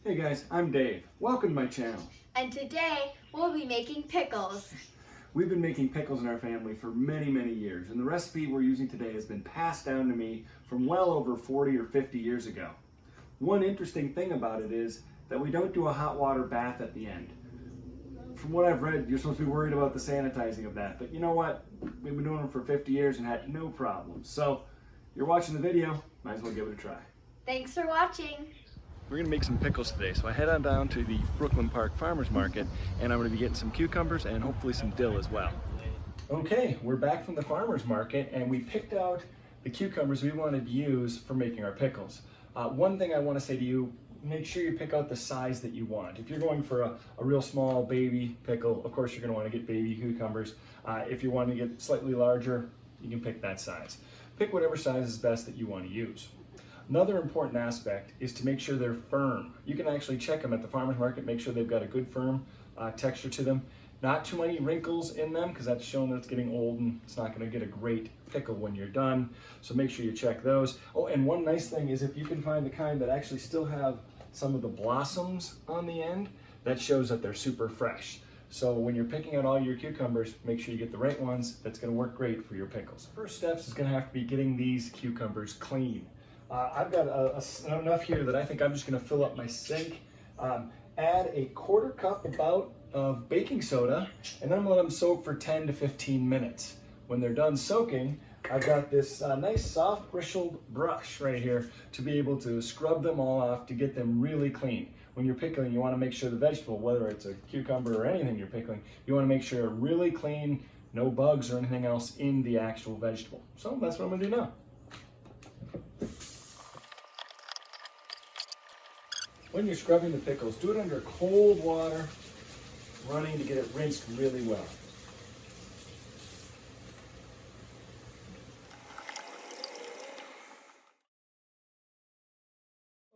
Hey guys, I'm Dave. Welcome to my channel. And today we'll be making pickles. We've been making pickles in our family for many years, and the recipe we're using today has been passed down to me from well over 40 or 50 years ago. One interesting thing about it is that we don't do a hot water bath at the end. From what I've read, you're supposed to be worried about the sanitizing of that, but you know what? We've been doing it for 50 years and had no problems. So, you're watching the video, might as well give it a try. Thanks for watching. We're gonna make some pickles today, so I head on down to the Brooklyn Park Farmers Market, and I'm gonna be getting some cucumbers and hopefully some dill as well. Okay, we're back from the farmers market, and we picked out the cucumbers we wanted to use for making our pickles. One thing I want to say to you, make sure you pick out the size that you want. If you're going for a real small baby pickle, of course you're gonna want to get baby cucumbers. If you want to get slightly larger, you can pick that size. Pick whatever size is best that you want to use. Another important aspect is to make sure they're firm. You can actually check them at the farmer's market, make sure they've got a good firm texture to them. Not too many wrinkles in them, because that's showing that it's getting old and it's not gonna get a great pickle when you're done. So make sure you check those. Oh, and one nice thing is if you can find the kind that actually still have some of the blossoms on the end, that shows that they're super fresh. So when you're picking out all your cucumbers, make sure you get the right ones. That's gonna work great for your pickles. First steps is gonna have to be getting these cucumbers clean. I've got enough here that I think I'm just going to fill up my sink. Add a quarter cup about of baking soda, and then I'm going to let them soak for 10 to 15 minutes. When they're done soaking, I've got this nice soft bristled brush right here to be able to scrub them all off to get them really clean. When you're pickling, you want to make sure the vegetable, whether it's a cucumber or anything you're pickling, you want to make sure really clean, no bugs or anything else in the actual vegetable. So that's what I'm going to do now. When you're scrubbing the pickles, do it under cold water, running to get it rinsed really well.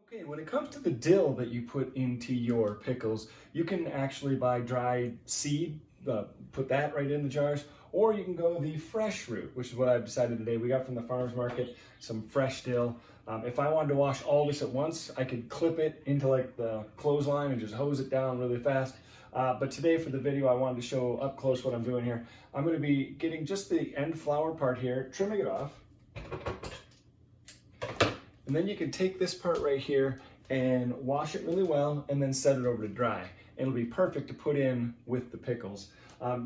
Okay, when it comes to the dill that you put into your pickles, you can actually buy dried seed, put that right in the jars, or you can go the fresh route, which is what I've decided today. We got from the farmer's market some fresh dill. If I wanted to wash all this at once, I could clip it into like the clothesline and just hose it down really fast. But today for the video, I wanted to show up close what I'm doing here. I'm going to be getting just the end flower part here, trimming it off. And then you can take this part right here and wash it really well and then set it over to dry. It'll be perfect to put in with the pickles.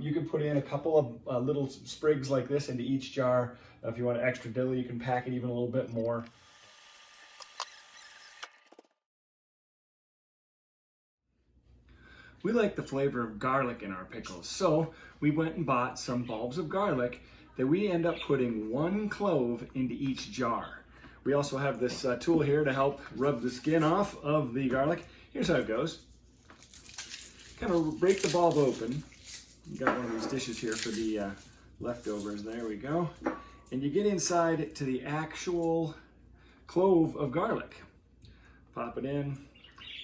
You can put in a couple of little sprigs like this into each jar. If you want extra dill, you can pack it even a little bit more. We like the flavor of garlic in our pickles, so we went and bought some bulbs of garlic that we end up putting 1 clove into each jar. We also have this tool here to help rub the skin off of the garlic. Here's how it goes. Kind of break the bulb open. You got one of these dishes here for the leftovers. There we go. And you get inside to the actual clove of garlic. Pop it in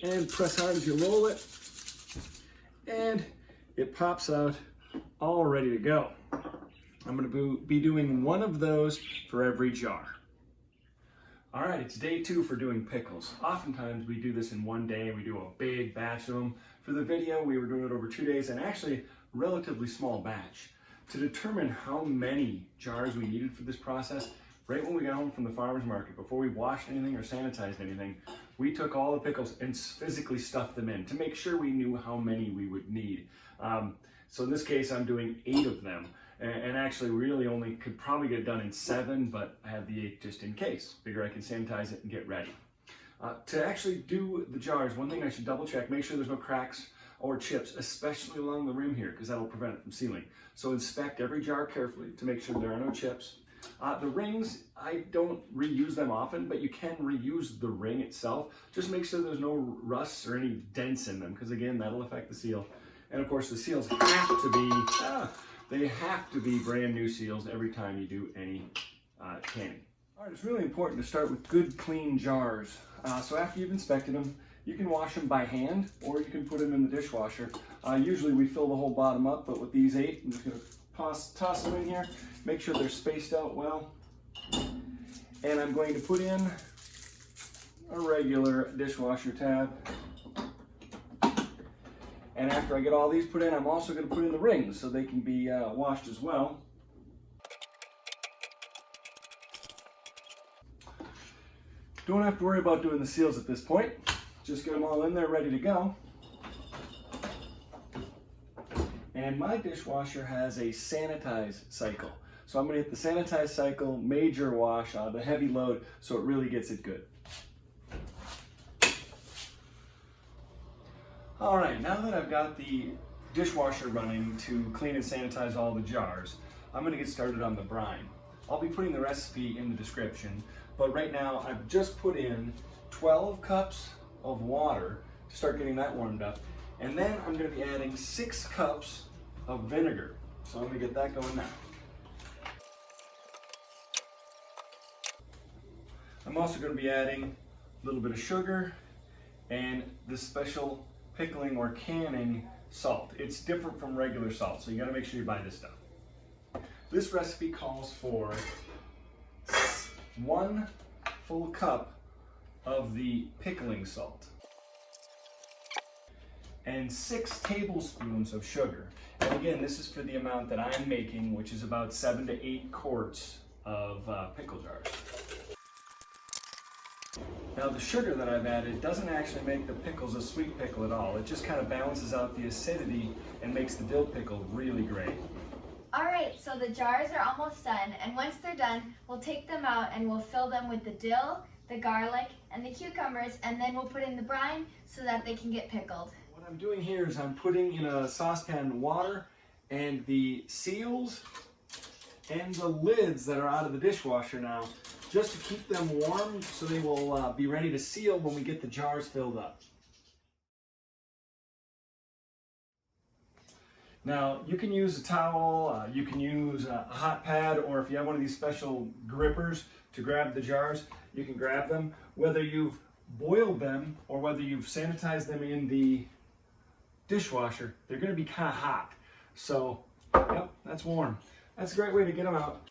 and press hard as you roll it. And it pops out all ready to go. I'm going to be doing 1 of those for every jar. All right, it's day 2 for doing pickles. Oftentimes we do this in one day. We do a big batch of them. For the video, we were doing it over 2 days, and actually relatively small batch. To determine how many jars we needed for this process, right when we got home from the farmer's market, before we washed anything or sanitized anything, we took all the pickles and physically stuffed them in to make sure we knew how many we would need. So in this case, I'm doing 8 of them. And actually really only could probably get it done in 7, but I have the 8 just in case. Figure I can sanitize it and get ready. To actually do the jars, one thing I should double check, make sure there's no cracks or chips, especially along the rim here, because that'll prevent it from sealing. So inspect every jar carefully to make sure there are no chips. The rings, I don't reuse them often, but you can reuse the ring itself. Just make sure there's no rusts or any dents in them, because again, that'll affect the seal. And of course, the seals have to be brand new seals every time you do any canning. All right, it's really important to start with good, clean jars. So after you've inspected them, you can wash them by hand, or you can put them in the dishwasher. Usually we fill the whole bottom up, but with these 8, I'm just gonna toss them in here, make sure they're spaced out well. And I'm going to put in a regular dishwasher tab. And after I get all these put in, I'm also going to put in the rings so they can be washed as well. Don't have to worry about doing the seals at this point. Just get them all in there ready to go. And my dishwasher has a sanitize cycle. So I'm going to hit the sanitize cycle, major wash, the heavy load, so it really gets it good. All right, now that I've got the dishwasher running to clean and sanitize all the jars, I'm going to get started on the brine. I'll be putting the recipe in the description, but right now I've just put in 12 cups of water to start getting that warmed up. And then I'm going to be adding 6 cups of vinegar. So I'm going to get that going now. I'm also going to be adding a little bit of sugar and this special pickling or canning salt. It's different from regular salt, so you got to make sure you buy this stuff. This recipe calls for 1 full cup of the pickling salt and 6 tablespoons of sugar. And again, this is for the amount that I'm making, which is about 7 to 8 quarts of pickle jars. Now the sugar that I've added doesn't actually make the pickles a sweet pickle at all. It just kind of balances out the acidity and makes the dill pickle really great. Alright, so the jars are almost done, and once they're done, we'll take them out and we'll fill them with the dill, the garlic, and the cucumbers, and then we'll put in the brine so that they can get pickled. What I'm doing here is I'm putting in a saucepan water and the seals and the lids that are out of the dishwasher now, just to keep them warm so they will be ready to seal when we get the jars filled up. Now, you can use a towel, you can use a hot pad, or if you have one of these special grippers to grab the jars, you can grab them. Whether you've boiled them or whether you've sanitized them in the dishwasher, they're going to be kind of hot. So, yep, that's warm. That's a great way to get them out.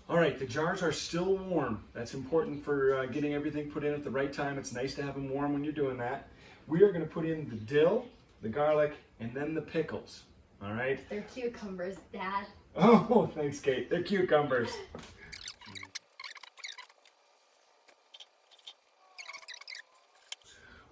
All right, the jars are still warm. That's important for getting everything put in at the right time. It's nice to have them warm when you're doing that. We are going to put in the dill, the garlic, and then the pickles. All right? They're cucumbers, Dad. Oh, thanks, Kate. They're cucumbers.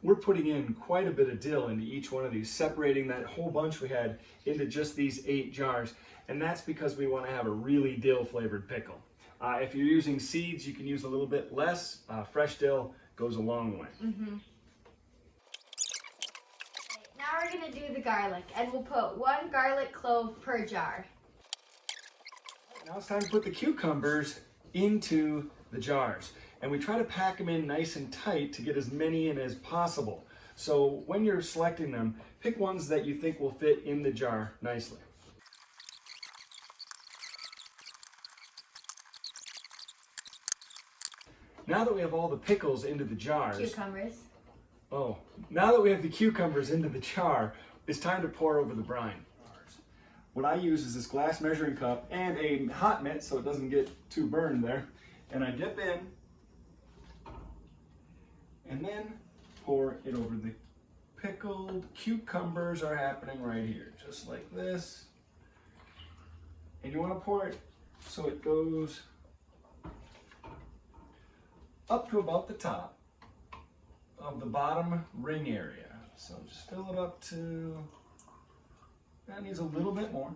We're putting in quite a bit of dill into each one of these, separating that whole bunch we had into just these 8 jars. And that's because we want to have a really dill flavored pickle. If you're using seeds, you can use a little bit less. Fresh dill goes a long way. Mm-hmm. Now we're going to do the garlic, and we'll put 1 garlic clove per jar. Now it's time to put the cucumbers into the jars. And we try to pack them in nice and tight to get as many in as possible. So when you're selecting them, pick ones that you think will fit in the jar nicely. Now that we have all the pickles into the jars... Cucumbers. Oh, now that we have the cucumbers into the jar, it's time to pour over the brine. What I use is this glass measuring cup and a hot mitt so it doesn't get too burned there. And I dip in and then pour it over the pickled cucumbers are happening right here, just like this. And you want to pour it so it goes up to about the top of the bottom ring area. So just fill it up to, that needs a little bit more.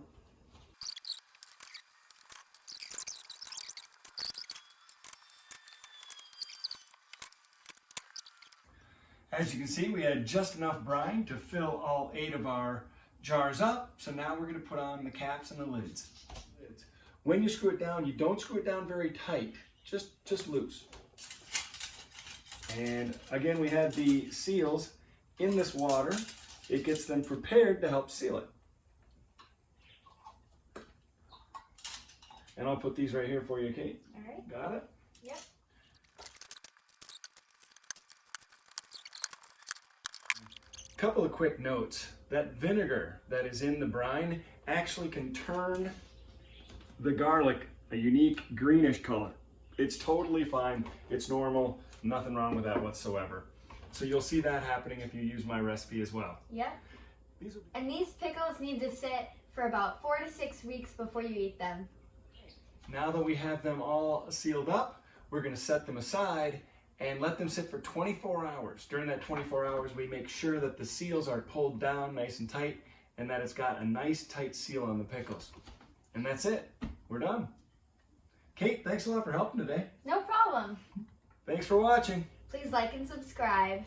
As you can see, we had just enough brine to fill all 8 of our jars up. So now we're going to put on the caps and the lids. When you screw it down, you don't screw it down very tight, just loose. And again, we had the seals in this water. It gets them prepared to help seal it. And I'll put these right here for you, Kate. All right. Got it? Yep. Couple of quick notes. That vinegar that is in the brine actually can turn the garlic a unique greenish color. It's totally fine. It's normal. Nothing wrong with that whatsoever. So you'll see that happening if you use my recipe as well. Yep. And these pickles need to sit for about 4 to 6 weeks before you eat them. Now that we have them all sealed up, we're going to set them aside and let them sit for 24 hours. During that 24 hours, we make sure that the seals are pulled down nice and tight and that it's got a nice tight seal on the pickles. And that's it. We're done. Kate, thanks a lot for helping today. No problem. Thanks for watching. Please like and subscribe.